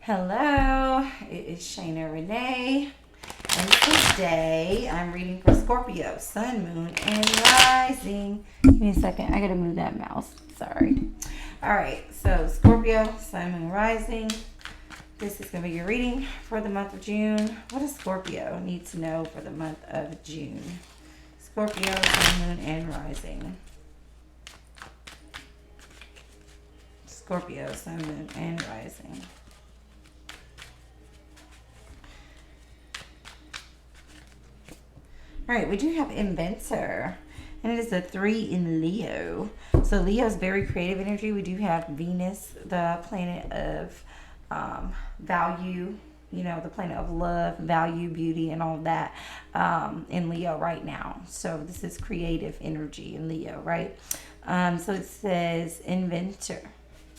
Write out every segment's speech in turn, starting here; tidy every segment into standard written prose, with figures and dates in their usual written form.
Hello, it is Shayna Renee, and today I'm reading for Scorpio, Sun, Moon, and Rising. Give me a second, I gotta move that mouse. Sorry. Alright, so Scorpio, Sun, Moon, Rising. This is gonna be your reading for the month of June. What does Scorpio need to know for the month of June? Scorpio, Sun, Moon, and Rising. Scorpio, Sun, Moon, and Rising. All right, we do have Inventor, and it is a 3 in Leo. So Leo is very creative energy. We do have Venus, the planet of value, the planet of love, value, beauty, and all that in Leo right now. So this is creative energy in Leo, right? So it says Inventor.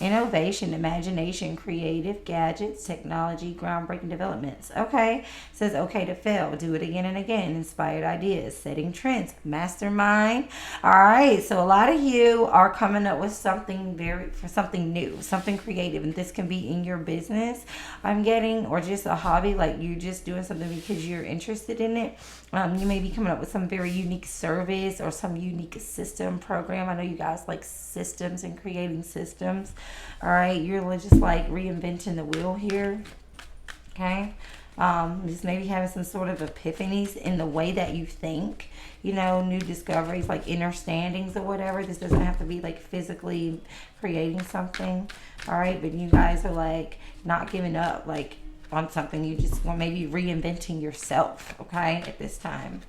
Innovation, imagination, creative, gadgets, technology, groundbreaking developments. Okay. It says okay to fail. Do it again and again. Inspired ideas, setting trends, mastermind. All right. So a lot of you are coming up with something something new, something creative. And this can be in your business, I'm getting, or just a hobby, like you just doing something because you're interested in it. You may be coming up with some very unique service or some unique system program. I know you guys like systems and creating systems. All right, you're just like reinventing the wheel here. Okay, just maybe having some sort of epiphanies in the way that you think. New discoveries, like understandings or whatever. This doesn't have to be like physically creating something. All right, but you guys are like not giving up, like on something. You just want maybe reinventing yourself. Okay, at this time.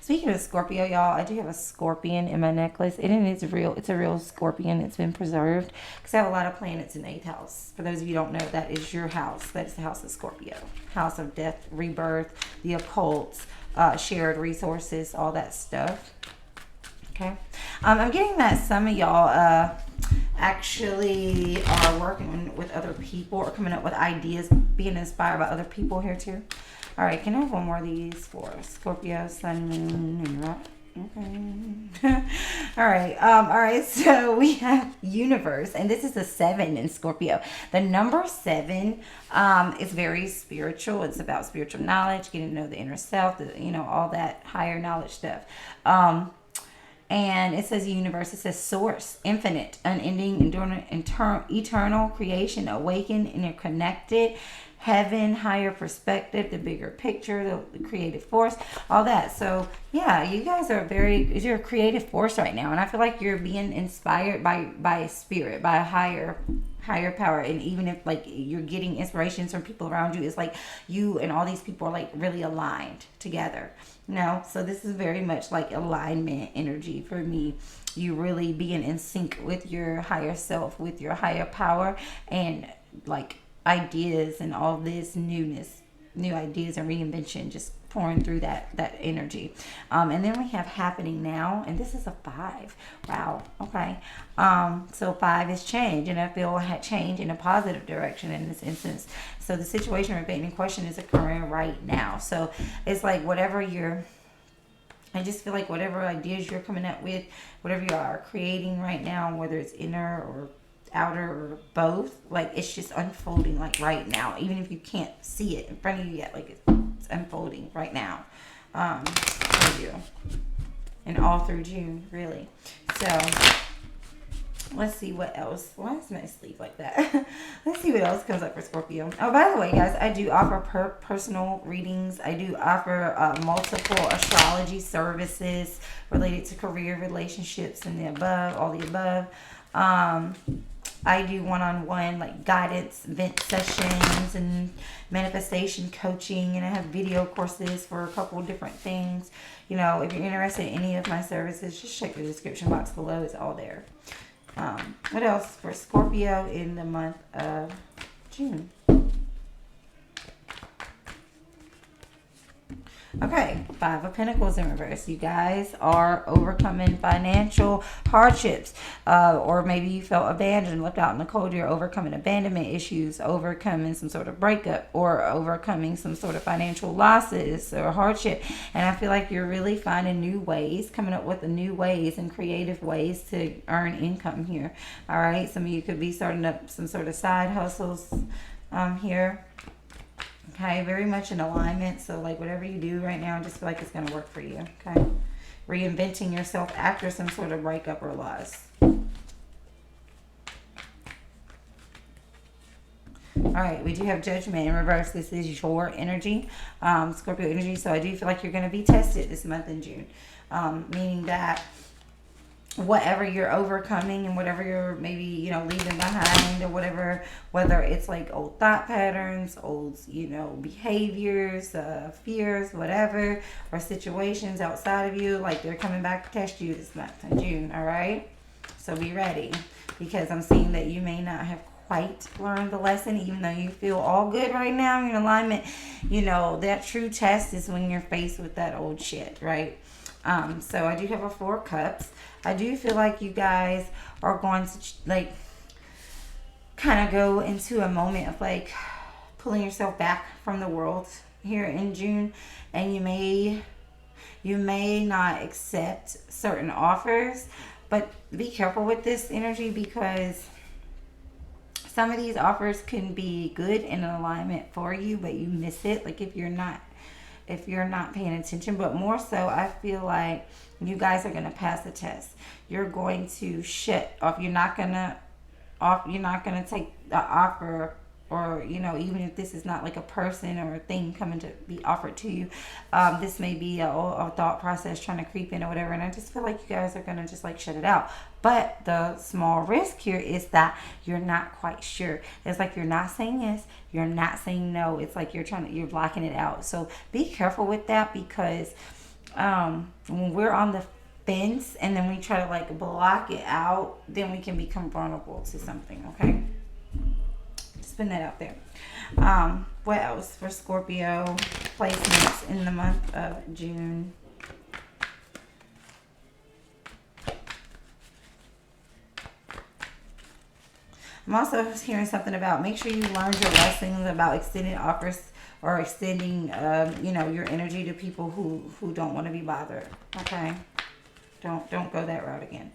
Speaking of Scorpio, y'all, I do have a scorpion in my necklace. And it's real. It's a real scorpion. It's been preserved because I have a lot of planets in the 8th house. For those of you who don't know, that is your house. That is the house of Scorpio. House of death, rebirth, the occult, shared resources, all that stuff. Okay. I'm getting that some of y'all actually are working with other people or coming up with ideas, being inspired by other people here too. All right, can I have one more of these for Scorpio, Sun, Moon, and okay. All right, so we have Universe, and this is a 7 in Scorpio. The number 7 is very spiritual. It's about spiritual knowledge, getting to know the inner self, all that higher knowledge stuff. And it says universe, it says source, infinite, unending, enduring, eternal, creation, awakened, interconnected, heaven, higher perspective, the bigger picture, the creative force, all that. So yeah, you guys are you're a creative force right now. And I feel like you're being inspired by a spirit, by a higher power. And even if like you're getting inspirations from people around you, it's like you and all these people are like really aligned together. So this is very much like alignment energy for me. You really being in sync with your higher self, with your higher power, and like ideas and all this newness, new ideas and reinvention just pouring through that energy. And then we have happening now, and this is a 5. Wow. Okay. So 5 is change, and I feel change in a positive direction in this instance. So the situation or event in question is occurring right now. So it's like I just feel like whatever ideas you're coming up with, whatever you are creating right now, whether it's inner or outer or both, like it's just unfolding like right now, even if you can't see it in front of you yet, like it's unfolding right now for you and all through June, really. So let's see what else. Why is my sleeve like that? Let's see what else comes up for Scorpio. Oh, by the way, guys, I do offer personal readings. I do offer multiple astrology services related to career, relationships, and all the above. I do one-on-one like guidance, event sessions, and manifestation coaching, and I have video courses for a couple of different things. If you're interested in any of my services, just check the description box below. It's all there. What else for Scorpio in the month of June? Okay, 5 of Pentacles in reverse. You guys are overcoming financial hardships, or maybe you felt abandoned, left out in the cold. You're overcoming abandonment issues, overcoming some sort of breakup, or overcoming some sort of financial losses or hardship. And I feel like you're really finding new ways, coming up with new ways and creative ways to earn income here. All right, some of you could be starting up some sort of side hustles. here. Okay, very much in alignment. So like whatever you do right now, I just feel like it's going to work for you. Okay, reinventing yourself after some sort of breakup or loss. All right, we do have Judgment in reverse. This is your energy, Scorpio energy. So I do feel like you're going to be tested this month in June, meaning that whatever you're overcoming and whatever you're maybe, you know, leaving behind or whatever, whether it's like old thought patterns, old, you know, behaviors, fears, whatever, or situations outside of you, like they're coming back to test you this month in June. All right, so be ready, because I'm seeing that you may not have quite learned the lesson, even though you feel all good right now, you're in alignment. You know, that true test is when you're faced with that old shit, right? So I do have a 4 cups. I do feel like you guys are going to like kind of go into a moment of like pulling yourself back from the world here in June, and you may not accept certain offers, but be careful with this energy, because some of these offers can be good and in alignment for you, but you miss it. Like if you're not paying attention. But more so, I feel like you guys are going to pass the test. You're going to shut off. You're not going to take the offer, or, you know, even if this is not like a person or a thing coming to be offered to you, this may be a thought process trying to creep in or whatever. And I just feel like you guys are going to just like shut it out. But the small risk here is that you're not quite sure. It's like you're not saying yes, you're not saying no. It's like you're blocking it out. So be careful with that, because when we're on the fence and then we try to like block it out, then we can become vulnerable to something. Okay, just putting that out there. What else for Scorpio placements in the month of June? I'm also hearing something about make sure you learn your lessons about extending offers or extending, you know, your energy to people who don't want to be bothered. Okay, don't go that route again.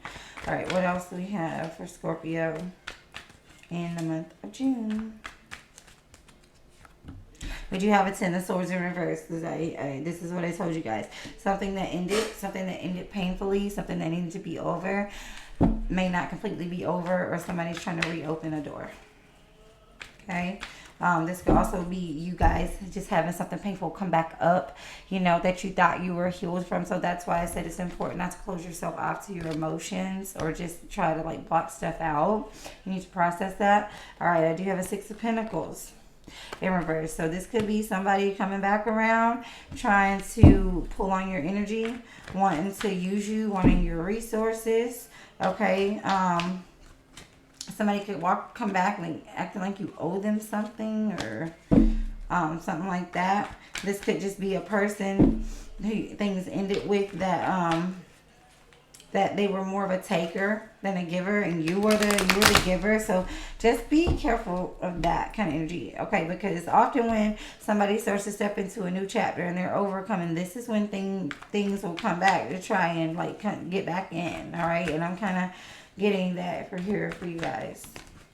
All right, what else do we have for Scorpio in the month of June? We do have a 10 of Swords in reverse. This is what I told you guys. Something that ended painfully, something that needed to be over, may not completely be over, or somebody's trying to reopen a door. Okay, this could also be you guys just having something painful come back up, you know, that you thought you were healed from. So that's why I said it's important not to close yourself off to your emotions or just try to like block stuff out. You need to process that. All right, I do have a 6 of Pentacles in reverse. So this could be somebody coming back around, trying to pull on your energy, wanting to use you, wanting your resources. Okay, somebody could come back like acting like you owe them something, or something like that. This could just be a person who things ended with that they were more of a taker than a giver, and you were the giver. So just be careful of that kind of energy, okay? Because often when somebody starts to step into a new chapter and they're overcoming, this is when things will come back to try and like get back in. All right, and I'm kind of getting that for here for you guys.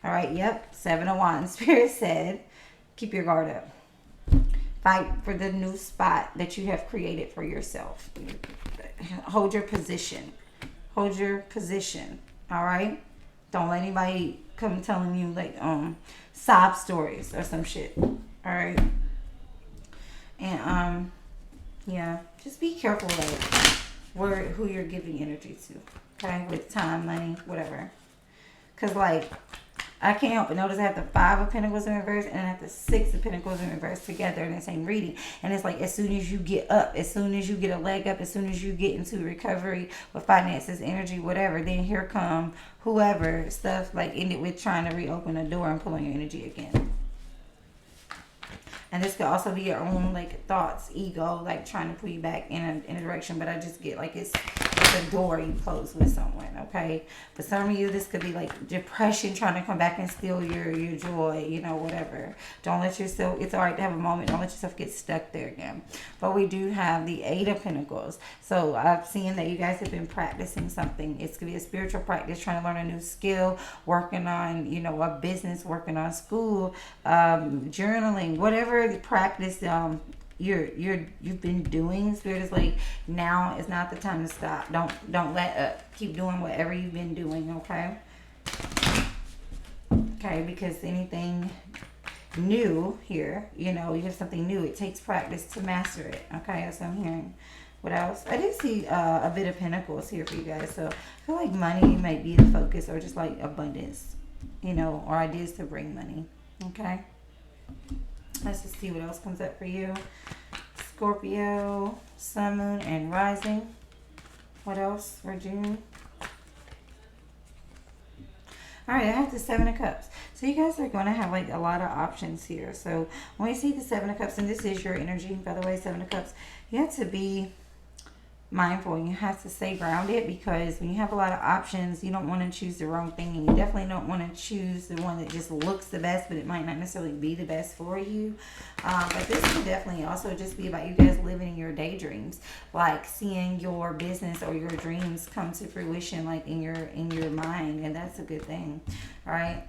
All right, yep, 7 of Wands. Spirit said, keep your guard up. Fight for the new spot that you have created for yourself. Hold your position. Hold your position. All right? Don't let anybody come telling you like sob stories or some shit. All right? And yeah, just be careful like who you're giving energy to. Okay? With time, money, whatever. Cause like I can't help but notice I have the 5 of Pentacles in reverse and I have the 6 of Pentacles in reverse together in the same reading. And it's like as soon as you get up, as soon as you get a leg up, as soon as you get into recovery with finances, energy, whatever, then here come whoever stuff like ended with trying to reopen a door and pulling your energy again. And this could also be your own like thoughts, ego, like trying to pull you back in a direction. But I just get like it's a door you close with someone, okay? For some of you, this could be like depression trying to come back and steal your joy, you know, whatever. Don't let yourself, it's all right to have a moment. Don't let yourself get stuck there again. But we do have the Eight of Pentacles. So I've seen that you guys have been practicing something. It's going to be a spiritual practice, trying to learn a new skill, working on, you know, a business, working on school, journaling, whatever the practice, you've been doing. Spirit is like, now is not the time to stop. Don't let up. Keep doing whatever you've been doing, okay? Okay, because anything new here, you know, you have something new, it takes practice to master it, okay? That's what I'm hearing. What else? I did see a bit of Pentacles here for you guys, so I feel like money might be the focus, or just like abundance, you know, or ideas to bring money, okay? Let's just see what else comes up for you. Scorpio, Sun, Moon, and Rising. What else for June? Alright, I have the Seven of Cups. So you guys are going to have like a lot of options here. So when we see the Seven of Cups, and this is your energy, by the way, Seven of Cups, you have to be mindful and you have to stay grounded, because when you have a lot of options, you don't want to choose the wrong thing, and you definitely don't want to choose the one that just looks the best, but it might not necessarily be the best for you. But this could definitely also just be about you guys living in your daydreams, like seeing your business or your dreams come to fruition, like in your mind, and that's a good thing. All right.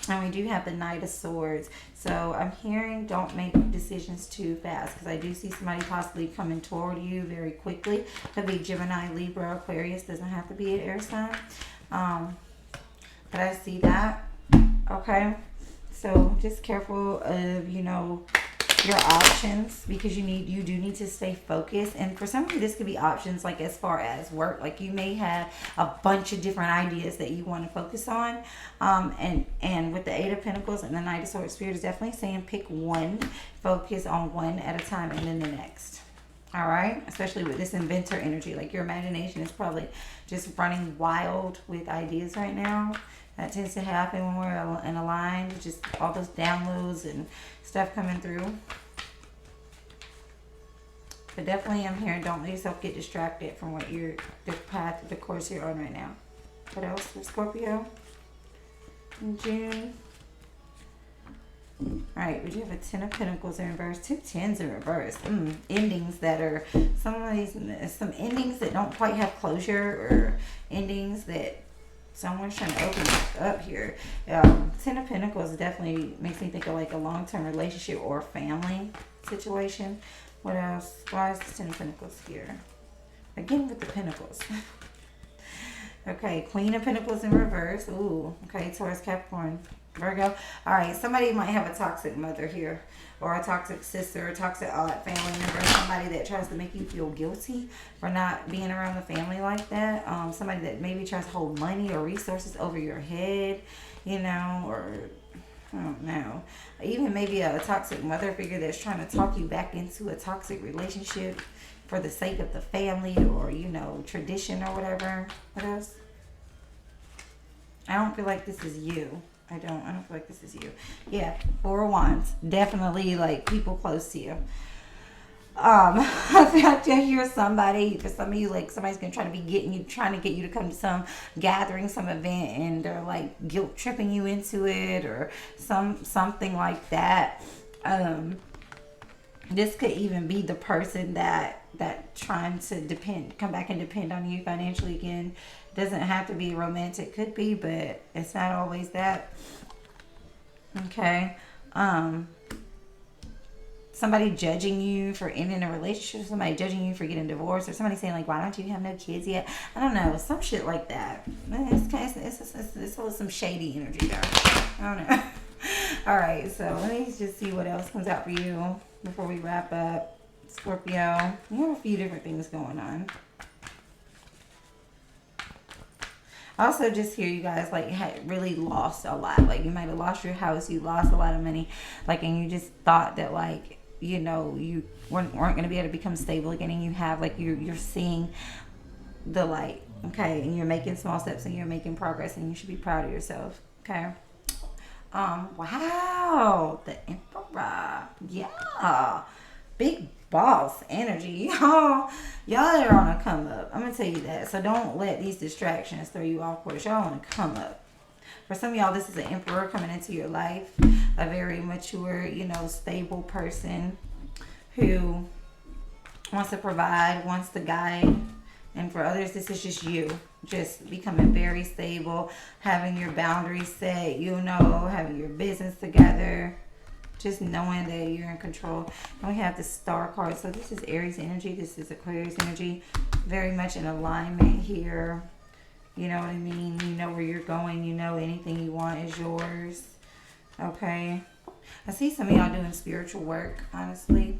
And we do have the Knight of Swords. So I'm hearing don't make decisions too fast, because I do see somebody possibly coming toward you very quickly. Could be Gemini, Libra, Aquarius. Doesn't have to be an air sign. But I see that. Okay. So just careful of, you know, your options, because you do need to stay focused. And for some of you, this could be options like as far as work, like you may have a bunch of different ideas that you want to focus on, and with the Eight of Pentacles and the Knight of Swords, Spirit is definitely saying pick one, focus on one at a time, and then the next. All right, especially with this inventor energy, like your imagination is probably just running wild with ideas right now. That tends to happen when we're in a line, just all those downloads and stuff coming through. But definitely I'm hearing don't let yourself get distracted from what the path, the course you're on right now. What else for Scorpio in June? Alright, we do have a Ten of Pentacles in reverse, two tens in reverse. Endings that are, some endings that don't quite have closure, or endings that someone's trying to open up here. Ten of Pentacles definitely makes me think of like a long-term relationship or family situation. What else? Why is the Ten of Pentacles here? Again with the Pentacles. Okay, Queen of Pentacles in reverse. Ooh, okay, Taurus, Capricorn, Virgo. All right, somebody might have a toxic mother here, or a toxic sister, a toxic family member, somebody that tries to make you feel guilty for not being around the family like that. Somebody that maybe tries to hold money or resources over your head, you know, or I don't know. Even maybe a toxic mother figure that's trying to talk you back into a toxic relationship for the sake of the family, or, you know, tradition or whatever. What else? I don't feel like this is you. I don't feel like this is you. Yeah, Four of Wands. Definitely like people close to you. I hear somebody, for some of you, like somebody's gonna try to be trying to get you to come to some gathering, some event, and they're like guilt tripping you into it, or something like that. This could even be the person that trying to come back and depend on you financially again. Doesn't have to be romantic, could be, but it's not always that. Okay. Somebody judging you for ending a relationship, somebody judging you for getting divorced, or somebody saying like, why don't you have no kids yet? I don't know, some shit like that. It's some shady energy there. I don't know. All right, so let me just see what else comes out for you before we wrap up. Scorpio, you have a few different things going on. Also, just hear you guys like had really lost a lot. Like you might have lost your house, you lost a lot of money, like, and you just thought that like, you know, you weren't going to be able to become stable again, and you have like you're seeing the light, okay, and you're making small steps and you're making progress, and you should be proud of yourself, okay. Wow, the Emperor, yeah, big boss energy. Y'all are on a come up. I'm gonna tell you that. So don't let these distractions throw you off course. Y'all on a come up. For some of y'all, this is an emperor coming into your life, a very mature, stable person who wants to provide, wants to guide. And for others, this is just you. Just becoming very stable, having your boundaries set, having your business together. Just knowing that you're in control. And we have the star card. So this is Aries energy. This is Aquarius energy. Very much in alignment here. You know what I mean? You know where you're going. You know anything you want is yours. Okay. I see some of y'all doing spiritual work, honestly.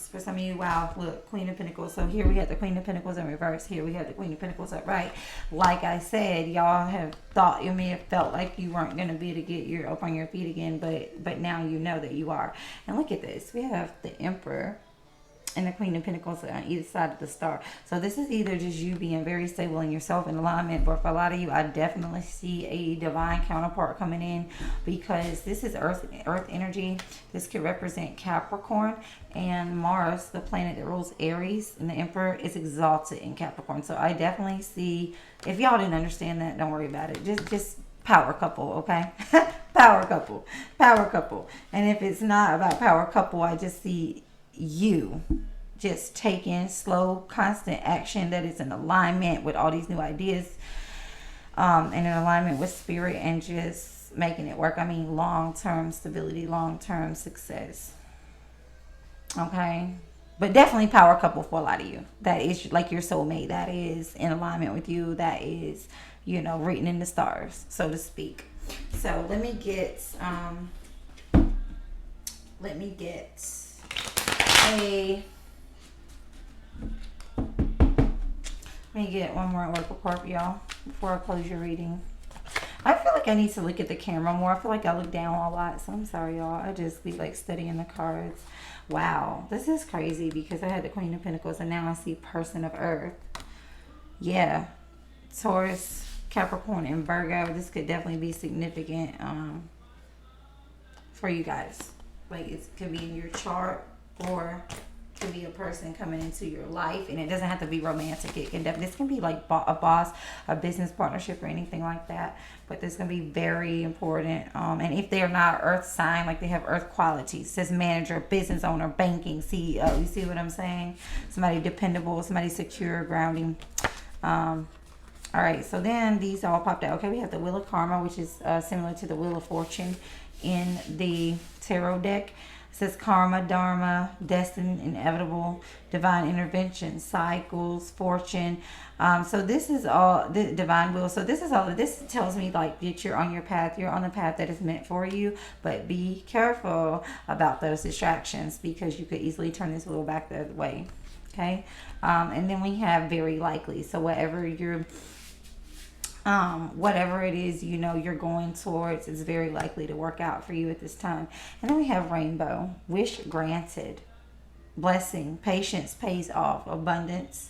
For some of you, wow, look, Queen of Pentacles. So here we have the Queen of Pentacles in reverse. Here we have the Queen of Pentacles upright. Like I said, y'all have thought, you may have felt like you weren't going to be able to get up on your feet again, but now you know that you are. And look at this. We have the Emperor and the Queen of Pentacles on either side of the star. So this is either just you being very stable in yourself in alignment, but for a lot of you, I definitely see a divine counterpart coming in, because this is earth energy. This could represent Capricorn, and Mars, the planet that rules Aries, and the Emperor is exalted in Capricorn. So I definitely see, if y'all didn't understand that, don't worry about it. Just power couple, okay? Power couple. And if it's not about power couple, I just see you just taking slow, constant action that is in alignment with all these new ideas, and in alignment with spirit, and just making it work. I mean, long-term stability, long-term success. Okay? But definitely power couple for a lot of you. That is like your soulmate. That is in alignment with you. That is, written in the stars, so to speak. So let me get one more oracle card, y'all, before I close your reading. I feel like I need to look at the camera more. I feel like I look down a lot, so I'm sorry, y'all. I just be like studying the cards. Wow, this is crazy, because I had the Queen of Pentacles and now I see Person of Earth. Yeah, Taurus, Capricorn, and Virgo. This could definitely be significant for you guys. Like, it could be in your chart, or to be a person coming into your life, and it doesn't have to be romantic. This can be like a boss, a business partnership, or anything like that. But this is gonna be very important. And if they're not earth sign, like they have earth qualities, it says manager, business owner, banking, CEO. You see what I'm saying? Somebody dependable, somebody secure, grounding. All right, so then these all popped out. Okay, we have the Wheel of Karma, which is similar to the Wheel of Fortune in the tarot deck. It says karma, dharma, destined, inevitable, divine intervention, cycles, fortune. So this is all the divine will. So this is all. This tells me like that you're on your path. You're on the path that is meant for you. But be careful about those distractions, because you could easily turn this wheel back the other way. Okay. And then we have very likely. So whatever it is, you're going towards, is very likely to work out for you at this time. And then we have rainbow, wish granted, blessing, patience pays off, abundance,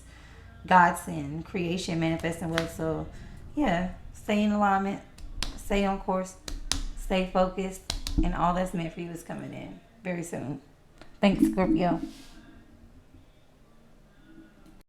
godsend, creation, manifesting wealth. So yeah, stay in alignment, stay on course, stay focused, and all that's meant for you is coming in very soon. Thanks, Scorpio.